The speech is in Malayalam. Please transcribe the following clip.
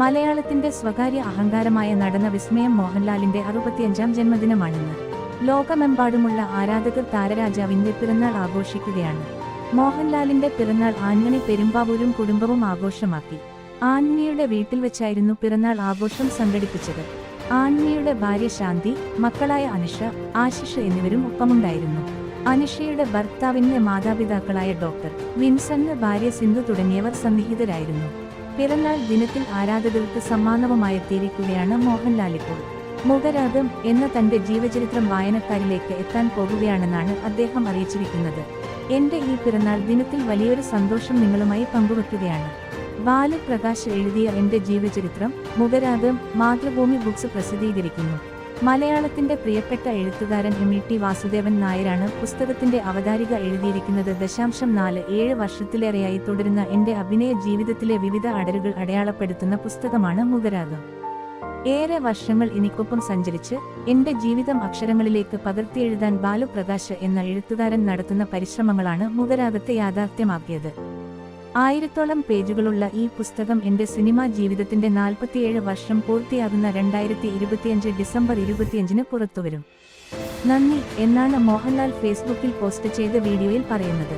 മലയാളത്തിന്റെ സ്വകാര്യ അഹങ്കാരമായ നടന വിസ്മയം മോഹൻലാലിന്റെ 65ാം ജന്മദിനമാണെന്ന്. ലോകമെമ്പാടുമുള്ള ആരാധകർ താരരാജാവിന്റെ പിറന്നാൾ ആഘോഷിക്കുകയാണ്. മോഹൻലാലിന്റെ പിറന്നാൾ ആന്മണി പെരുമ്പാവൂരും കുടുംബവും ആഘോഷമാക്കി. ആന്മണിയുടെ വീട്ടിൽ വെച്ചായിരുന്നു പിറന്നാൾ ആഘോഷം സംഘടിപ്പിച്ചത്. ആന്മണിയുടെ ഭാര്യ ശാന്തി, മക്കളായ അനുഷ, ആശിഷ് എന്നിവരും ഒപ്പമുണ്ടായിരുന്നു. അനുഷയുടെ ഭർത്താവിന്റെ മാതാപിതാക്കളായ ഡോക്ടർ വിൻസെന്റ്, ഭാര്യ സിന്ധു തുടങ്ങിയവർ സന്നിഹിതരായിരുന്നു. പിറന്നാൾ ദിനത്തിൽ ആരാധകർക്ക് സമ്മാനവുമായെത്തിയിരിക്കുകയാണ് മോഹൻലാലിപ്പോൾ. മുഖരാഗം എന്ന തന്റെ ജീവചരിത്രം വായനക്കാരിലേക്ക് എത്താൻ പോകുകയാണെന്നാണ് അദ്ദേഹം അറിയിച്ചിരിക്കുന്നത്. എന്റെ ഈ പിറന്നാൾ ദിനത്തിൽ വലിയൊരു സന്തോഷം നിങ്ങളുമായി പങ്കുവെക്കുകയാണ്. ബാലു പ്രകാശ് എഴുതിയ എന്റെ ജീവചരിത്രം മുഖരാഗം മാതൃഭൂമി ബുക്സ് പ്രസിദ്ധീകരിക്കുന്നു. മലയാളത്തിന്റെ പ്രിയപ്പെട്ട എഴുത്തുകാരൻ എം.ടി. വാസുദേവൻ നായരാണ് പുസ്തകത്തിന്റെ അവതാരിക എഴുതിയിരിക്കുന്നത്. 47 വർഷത്തിലേറെയായി തുടരുന്ന എന്റെ അഭിനയ ജീവിതത്തിലെ വിവിധ അടരുകൾ അടയാളപ്പെടുത്തുന്ന പുസ്തകമാണ് മുഖരാഗം. ഏറെ വർഷങ്ങൾ എനിക്കൊപ്പം സഞ്ചരിച്ച് എന്റെ ജീവിതം അക്ഷരങ്ങളിലേക്ക് പകർത്തിയെഴുതാൻ ബാലു പ്രകാശ് എന്ന എഴുത്തുകാരൻ നടത്തുന്ന പരിശ്രമങ്ങളാണ് മുഖരാഗത്തെ യാഥാർത്ഥ്യമാക്കിയത്. 1000ഓളം പേജുകളുള്ള ഈ പുസ്തകം എന്റെ സിനിമാ ജീവിതത്തിന്റെ 47 വർഷം പൂർത്തിയാകുന്ന 2025 ഡിസംബർ 25-ന് പുറത്തുവരും. നന്ദി എന്നാണ് മോഹൻലാൽ ഫേസ്ബുക്കിൽ പോസ്റ്റ് ചെയ്ത വീഡിയോയിൽ പറയുന്നത്.